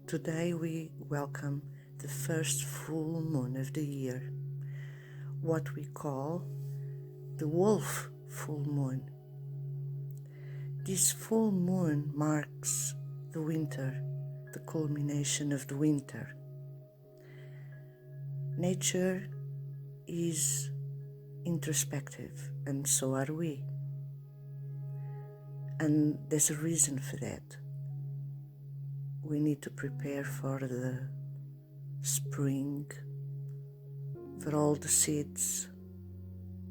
Today we welcome the first full moon of the year, what we call the wolf full moon. This full moon marks the winter, the culmination of the winter. Nature is introspective, and so are we. And there's a reason for that. We need to prepare for the spring, for all the seeds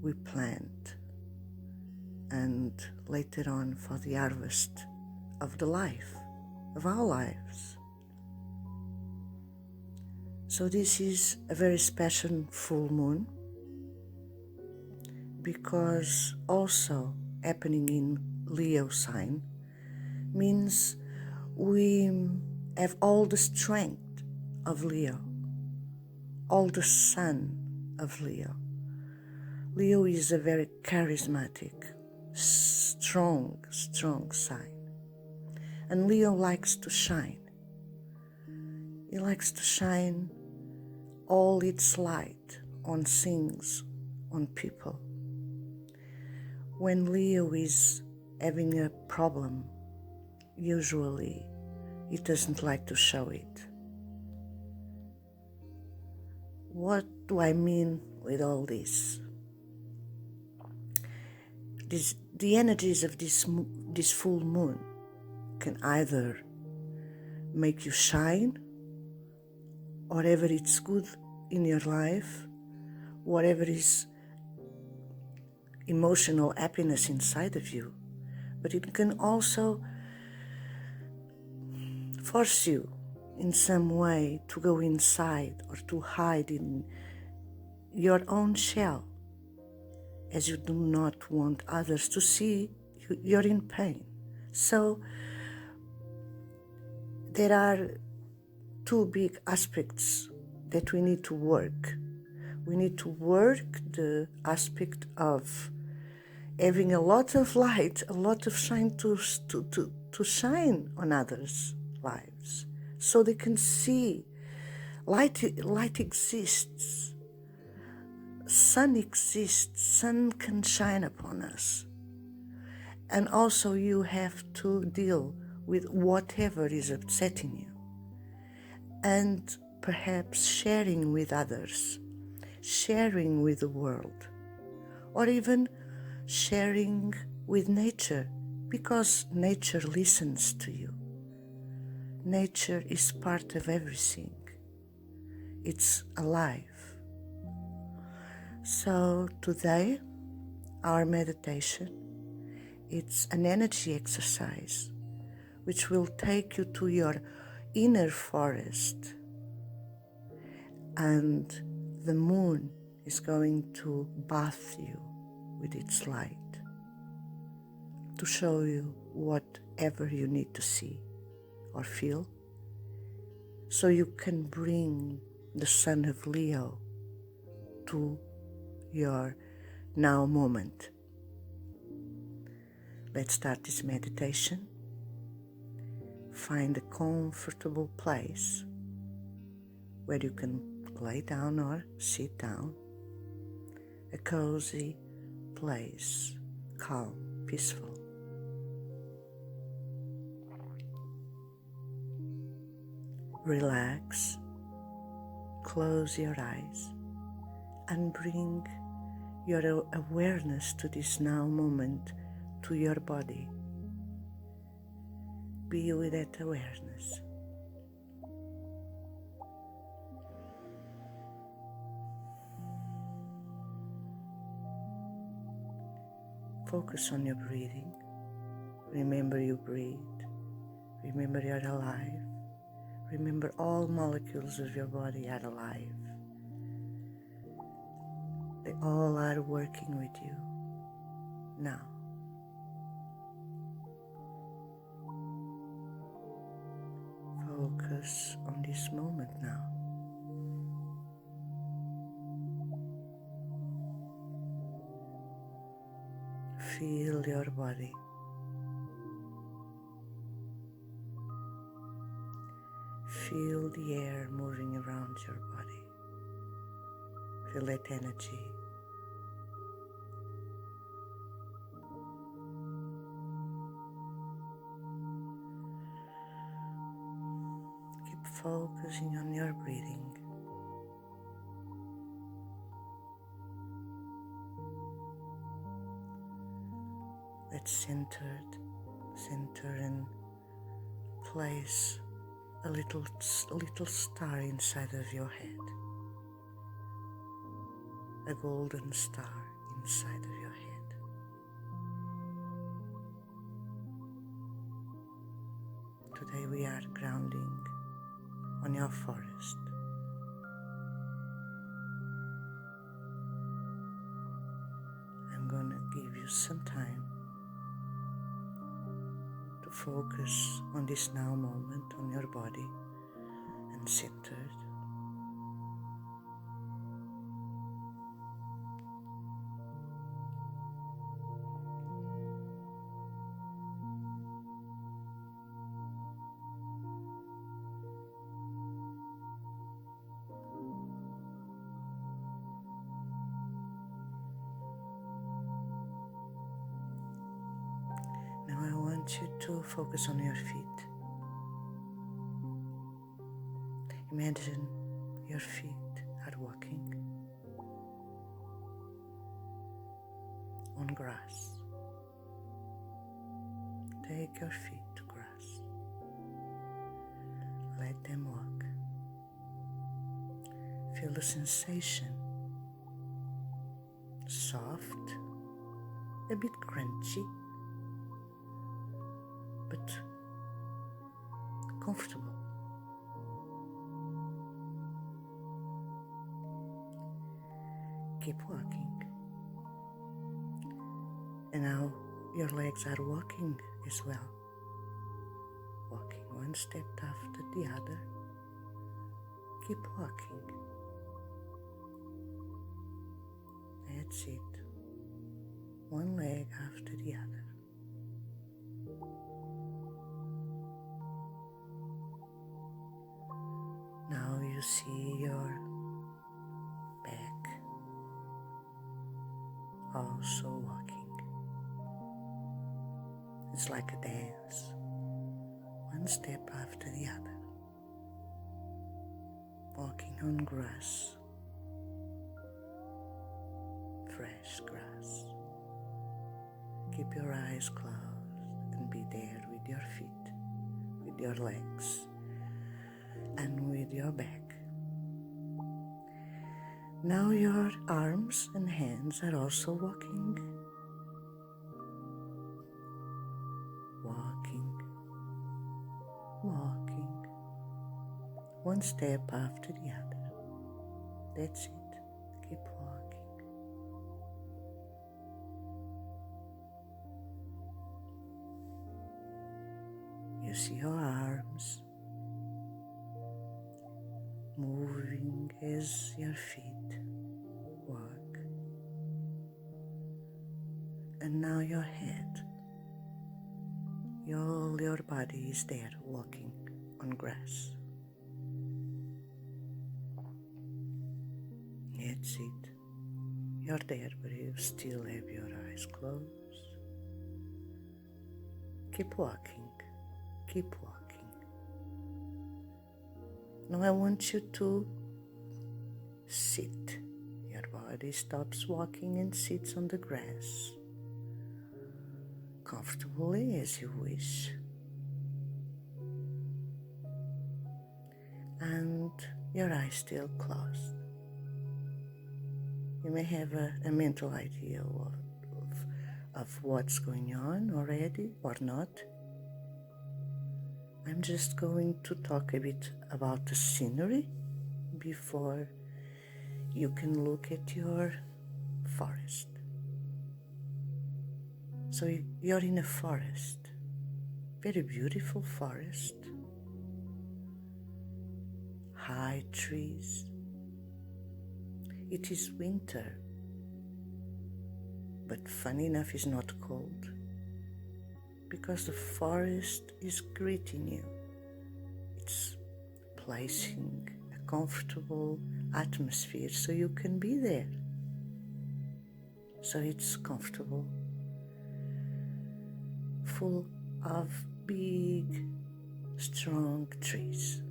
we plant, and later on for the harvest of the life, of our lives. So this is a very special full moon, because also happening in Leo sign means we have all the strength of Leo, all the sun of Leo. Leo is a very charismatic, strong sign. And Leo likes to shine. He likes to shine all its light on things, on people. When Leo is having a problem, usually he doesn't like to show it. What do I mean with all this? The energies of this full moon can either make you shine, whatever it's good in your life, whatever is emotional happiness inside of you, but it can also force you in some way to go inside or to hide in your own shell, as you do not want others to see you're in pain. So there are two big aspects that we need to work. We need to work the aspect of having a lot of light, a lot of shine to shine on others' lives, so they can see light exists, sun exists, sun can shine upon us. And also you have to deal with whatever is upsetting you, and perhaps sharing with others, sharing with the world, or even sharing with nature, because nature listens to you. Nature is part of everything. It's alive. So today, our meditation, it's an energy exercise which will take you to your inner forest, and the moon is going to bath you with its light to show you whatever you need to see or feel, so you can bring the sun of Leo to your now moment. Let's start this meditation. Find a comfortable place where you can lay down or sit down. A cozy place, calm, peaceful. Relax, close your eyes, and bring your awareness to this now moment, to your body. Be with that awareness. Focus on your breathing. Remember you breathe. Remember you're alive. Remember all molecules of your body are alive. They all are working with you now. Focus on this moment now. Feel your body. Feel the air moving around your body. Feel that energy. Keep focusing on your breathing. Let's center and place a little star inside of your head. A golden star inside of your head. Today we are grounding on your forest. I'm going to give you some time to focus on this now moment on your body and centered. Now I want you to focus on your feet. Imagine your feet are walking on grass. Take your feet to grass. Let them walk. Feel the sensation. Soft, a bit crunchy, but comfortable. Keep walking. And now your legs are walking as well. Walking one step after the other. Keep walking. That's it. One leg after the other. Now you see your back also walking. It's like a dance, one step after the other. Walking on grass, fresh grass. Keep your eyes closed and be there with your feet, with your legs, and with your back. Now your arms and hands are also walking. Walking, walking, one step after the other. That's it. Keep walking. You see your arms moving as your feet walk. And now your head, all your body is there walking on grass. That's it. You're there, but you still have your eyes closed. Keep walking. Keep walking. Now I want you to sit. Your body stops walking and sits on the grass, comfortably as you wish. And your eyes still closed. You may have a mental idea of what's going on already or not. I'm just going to talk a bit about the scenery before you can look at your forest. So you're in a forest, very beautiful forest, high trees. It is winter, but funny enough it's not cold, because the forest is greeting you. It's placing a comfortable atmosphere so you can be there. So it's comfortable, full of big, strong trees.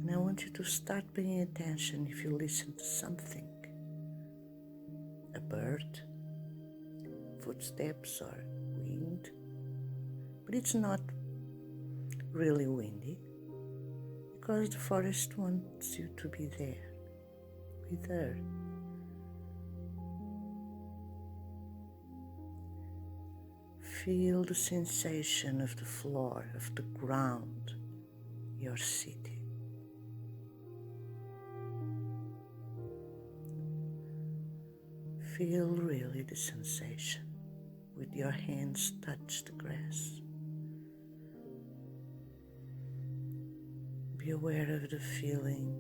And I want you to start paying attention if you listen to something, a bird, footsteps or wind, but it's not really windy because the forest wants you to be there with her. Feel the sensation of the floor, of the ground you're sitting. Feel really the sensation with your hands touch the grass. Be aware of the feeling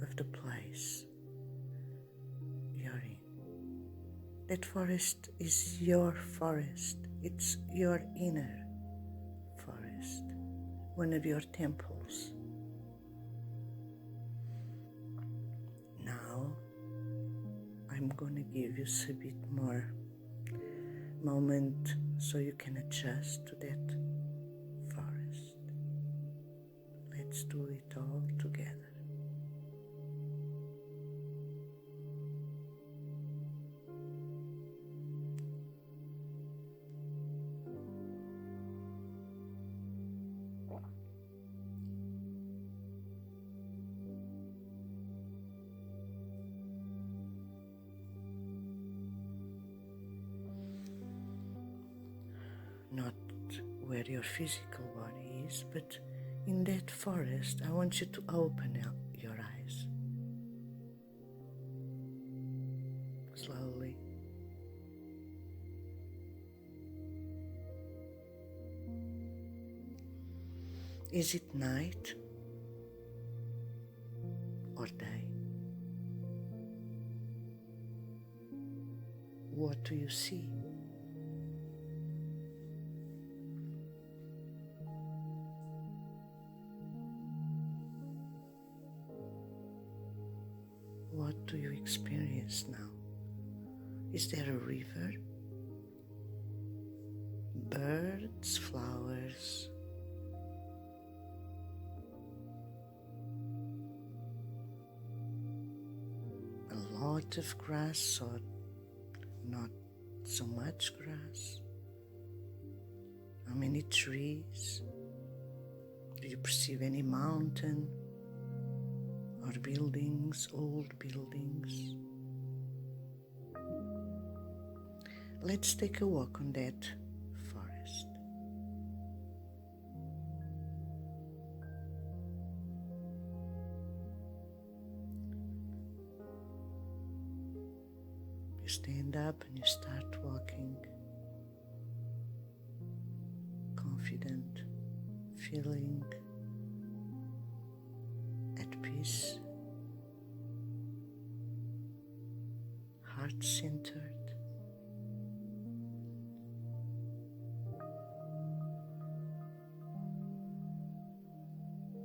of the place you're in. That forest is your forest. It's your inner forest, one of your temples. Now, I'm going to give you a bit more moment so you can adjust to that forest. Let's do it all together. Not where your physical body is, but in that forest, I want you to open up your eyes. Slowly. Is it night or day? What do you see? What do you experience now? Is there a river? Birds, flowers? A lot of grass or not so much grass? How many trees? Do you perceive any mountain? Or buildings, old buildings? Let's take a walk on that forest. You stand up and you start walking, confident, feeling at peace, heart-centered.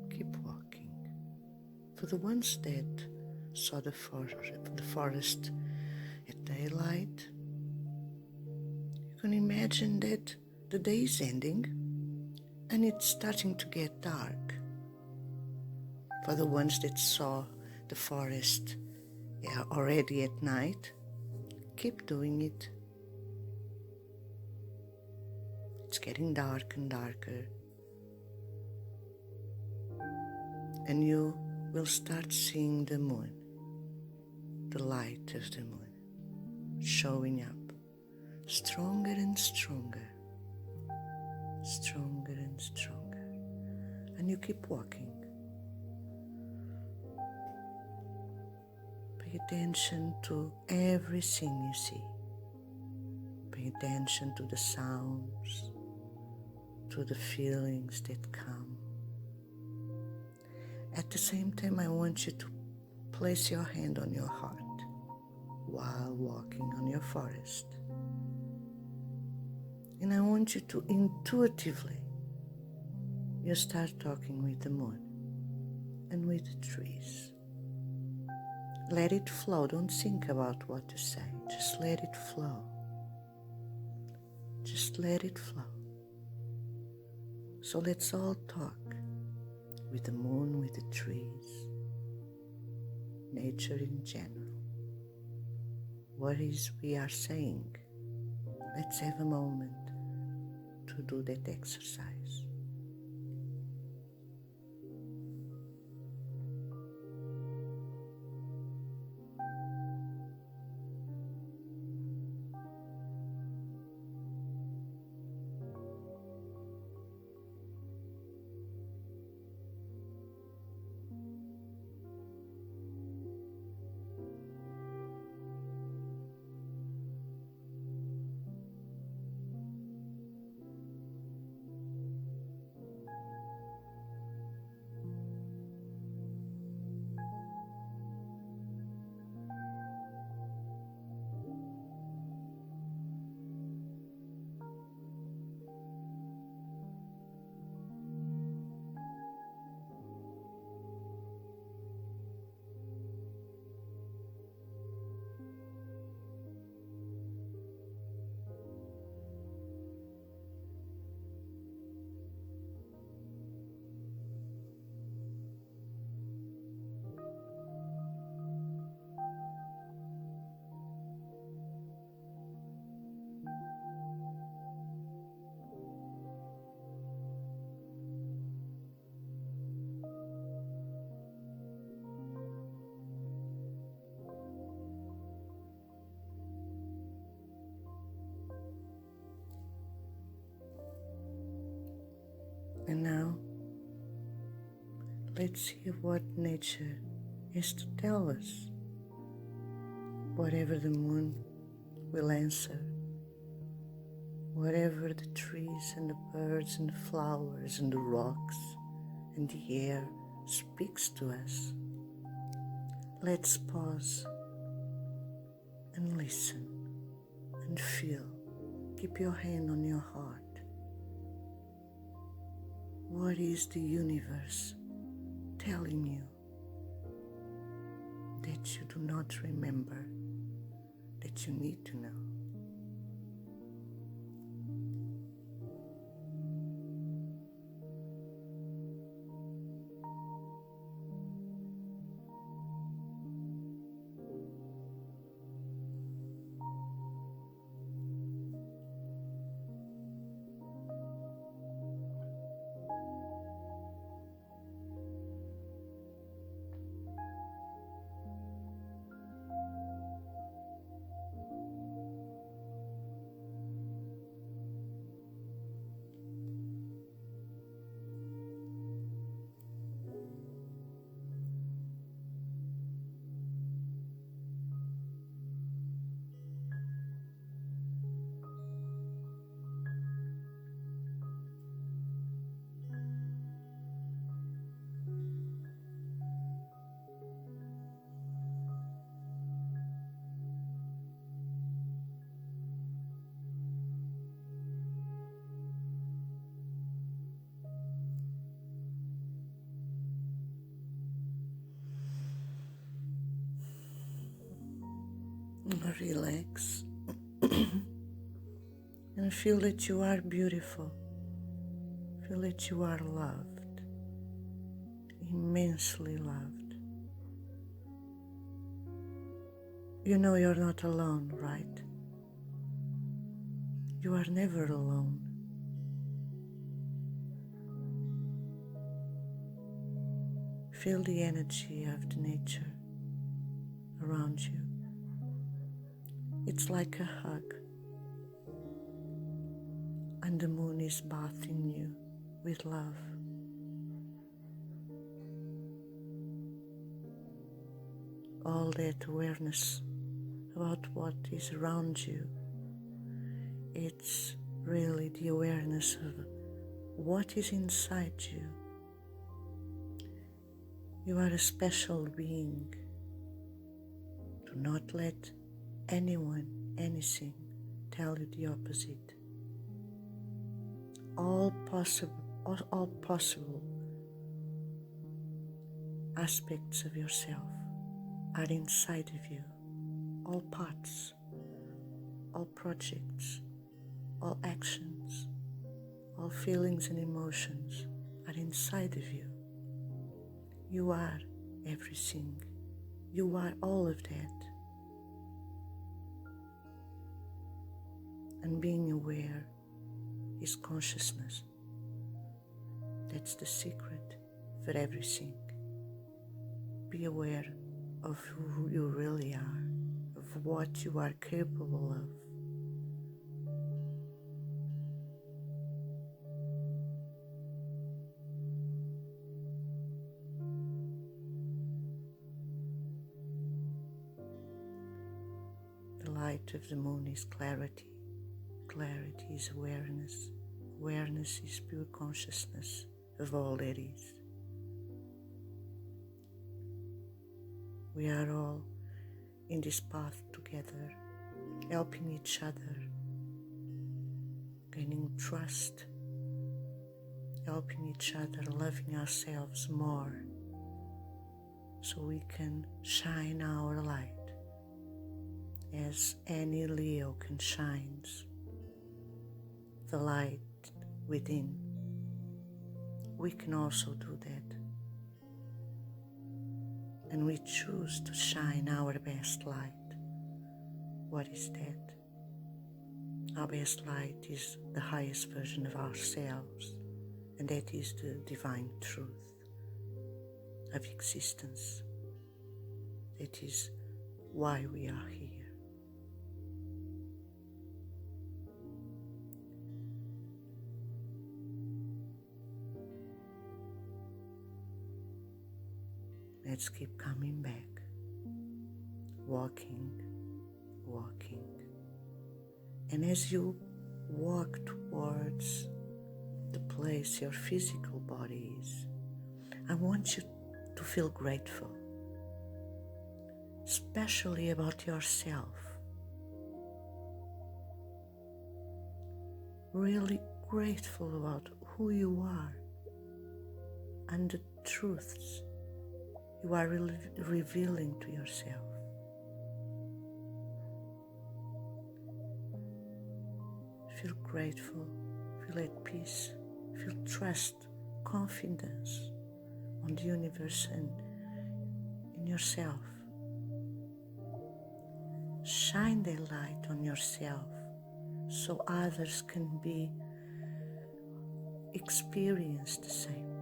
Keep walking. For the ones that saw the forest at daylight, you can imagine that the day is ending and it's starting to get dark. For the ones that saw the forest already at night, keep doing it. It's getting dark and darker. And you will start seeing the moon, the light of the moon, showing up stronger and stronger, stronger and stronger. And you keep walking. Pay attention to everything you see. Pay attention to the sounds, to the feelings that come. At the same time, I want you to place your hand on your heart while walking on your forest. And I want you to intuitively you start talking with the moon and with the trees. Let it flow. Don't think about what to say. Just let it flow. Just let it flow. So let's all talk with the moon, with the trees, nature in general. What is we are saying? Let's have a moment to do that exercise. And now, let's hear what nature has to tell us. Whatever the moon will answer, whatever the trees and the birds and the flowers and the rocks and the air speaks to us. Let's pause and listen and feel. Keep your hand on your heart. What is the universe telling you that you do not remember, that you need to know? Relax and feel that you are beautiful. Feel that you are loved, immensely loved. You know you're not alone, right? You are never alone. Feel the energy of the nature around you. It's like a hug, and the moon is bathing you with love. All that awareness about what is around you, it's really the awareness of what is inside you. You are a special being. Do not let anyone, anything tell you the opposite. all possible aspects of yourself are inside of you. All parts, all projects, all actions, all feelings and emotions are inside of you. You are everything. You are all of that. And being aware is consciousness. That's the secret for everything. Be aware of who you really are, of what you are capable of. The light of the moon is clarity. Clarity is awareness. Awareness is pure consciousness of all that is. We are all in this path together, helping each other, gaining trust, helping each other, loving ourselves more, so we can shine our light as any Leo can shine the light within. We can also do that. And we choose to shine our best light. What is that? Our best light is the highest version of ourselves, and that is the divine truth of existence. That is why we are here. Let's keep coming back, walking. And as you walk towards the place your physical body is, I want you to feel grateful, especially about yourself. Really grateful about who you are and the truths you are revealing to yourself. Feel grateful, feel at peace, feel trust, confidence on the universe and in yourself. Shine the light on yourself so others can be experienced the same.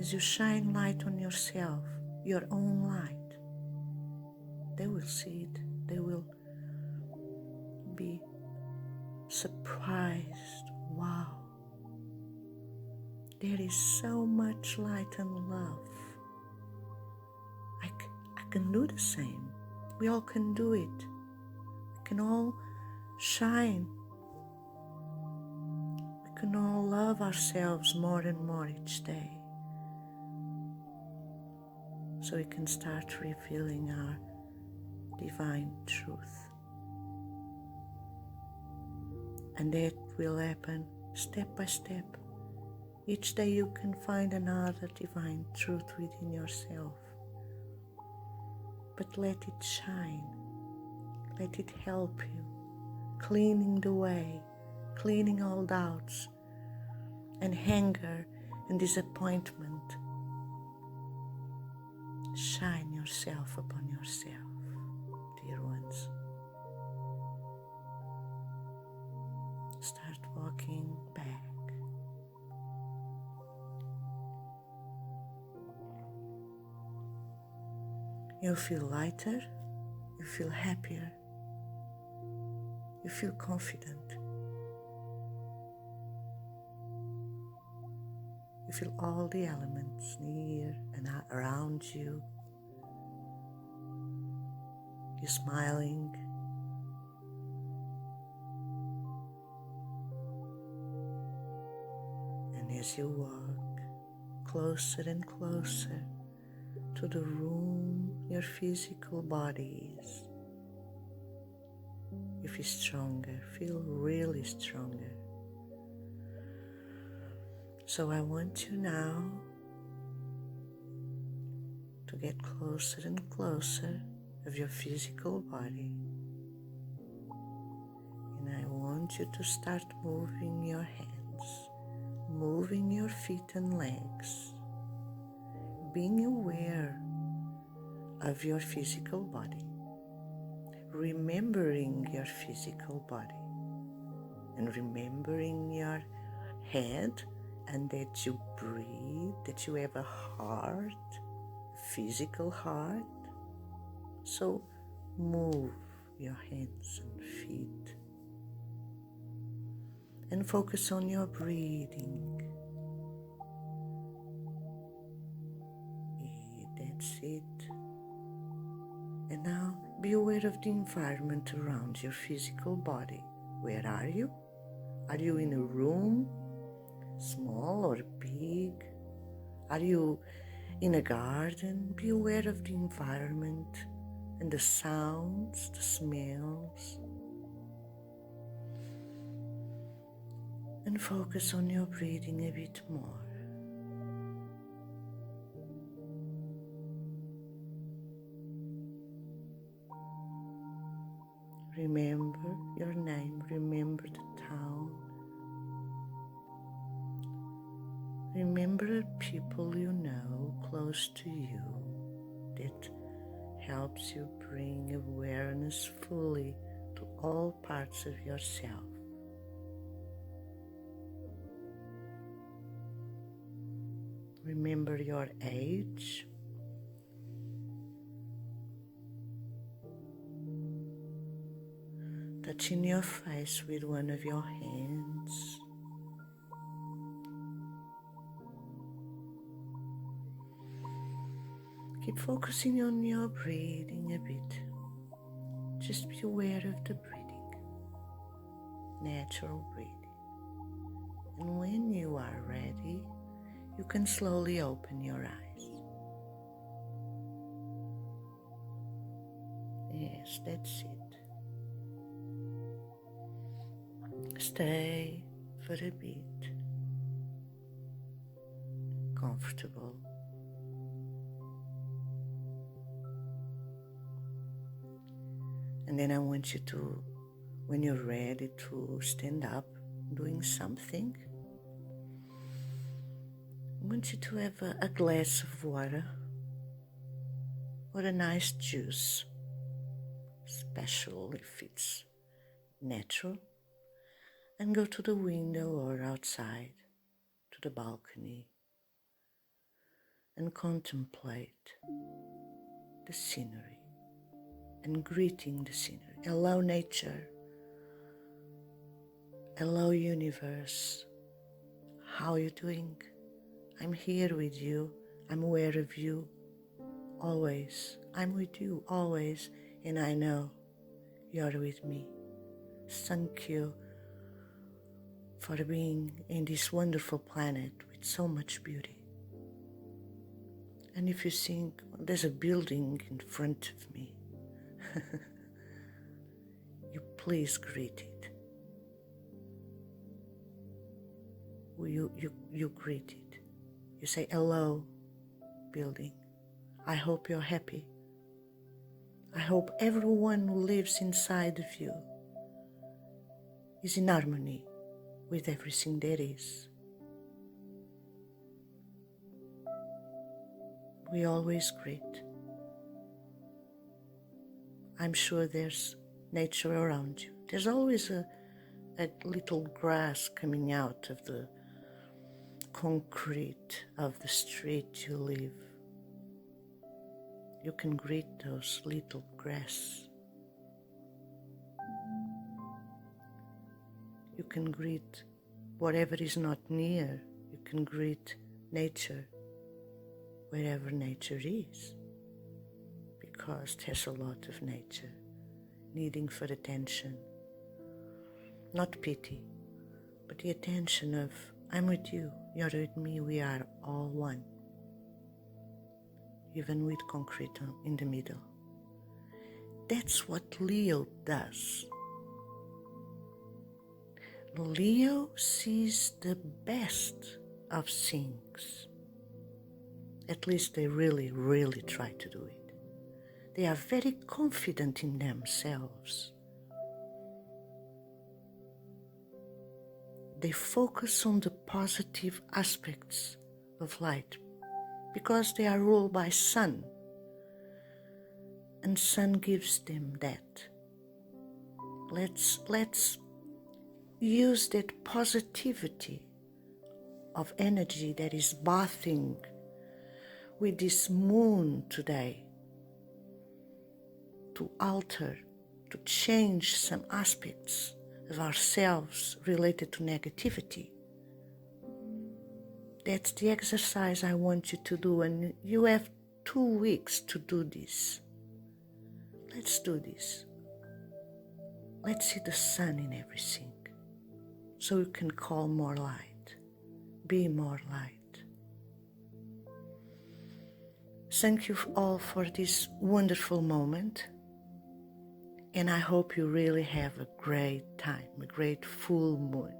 As you shine light on yourself, your own light, they will see it, they will be surprised. Wow, there is so much light and love. I can do the same. We all can do it. We can all shine. We can all love ourselves more and more each day, so we can start revealing our divine truth. And that will happen step by step. Each day you can find another divine truth within yourself. But let it shine. Let it help you, cleaning the way, cleaning all doubts and anger and disappointment. Shine yourself upon yourself, dear ones. Start walking back. You feel lighter, you feel happier, you feel confident. You feel all the elements near and around you. You're smiling. And as you walk closer and closer to the room your physical body is, you feel stronger, feel really stronger. So I want you now to get closer and closer of your physical body. And I want you to start moving your hands, moving your feet and legs, being aware of your physical body, remembering your physical body, and remembering your head, and that you breathe, that you have a heart, physical heart. So move your hands and feet and focus on your breathing. That's it. And now be aware of the environment around your physical body. Where are you? Are you in a room, small or big? Are you in a garden? Be aware of the environment and the sounds, the smells. And focus on your breathing a bit more. Remember your name, remember the town. Remember the people you know close to you that helps you bring awareness fully to all parts of yourself. Remember your age. Touching your face with one of your hands. Keep focusing on your breathing a bit. Just be aware of the breathing, natural breathing. And when you are ready, you can slowly open your eyes. Yes, that's it. Stay for a bit, comfortable. And then I want you to, when you're ready to stand up doing something, I want you to have a glass of water or a nice juice, special if it's natural, and go to the window or outside to the balcony and contemplate the scenery and greeting the scenery. Allow nature, allow universe. How are you doing? I'm here with you. I'm aware of you always. I'm with you always, and I know you're with me. Thank you for being in this wonderful planet with so much beauty. And if you think there's a building in front of me, you please greet it. You greet it. You say, hello, building. I hope you're happy. I hope everyone who lives inside of you is in harmony with everything there is. We always greet. I'm sure there's nature around you. There's always a little grass coming out of the concrete of the street you live. You can greet those little grass. You can greet whatever is not near. You can greet nature wherever nature is, because there's a lot of nature needing for attention. Not pity, but the attention of, I'm with you, you're with me, we are all one. Even with concrete in the middle. That's what Leo does. Leo sees the best of things. At least they really, really try to do it. They are very confident in themselves. They focus on the positive aspects of light because they are ruled by sun, and sun gives them that. Let's use that positivity of energy that is bathing with this moon today to alter, to change some aspects of ourselves related to negativity. That's the exercise I want you to do, and you have 2 weeks to do this. Let's do this. Let's see the sun in everything so you can call more light, be more light. Thank you all for this wonderful moment, and I hope you really have a great time, a great full moon.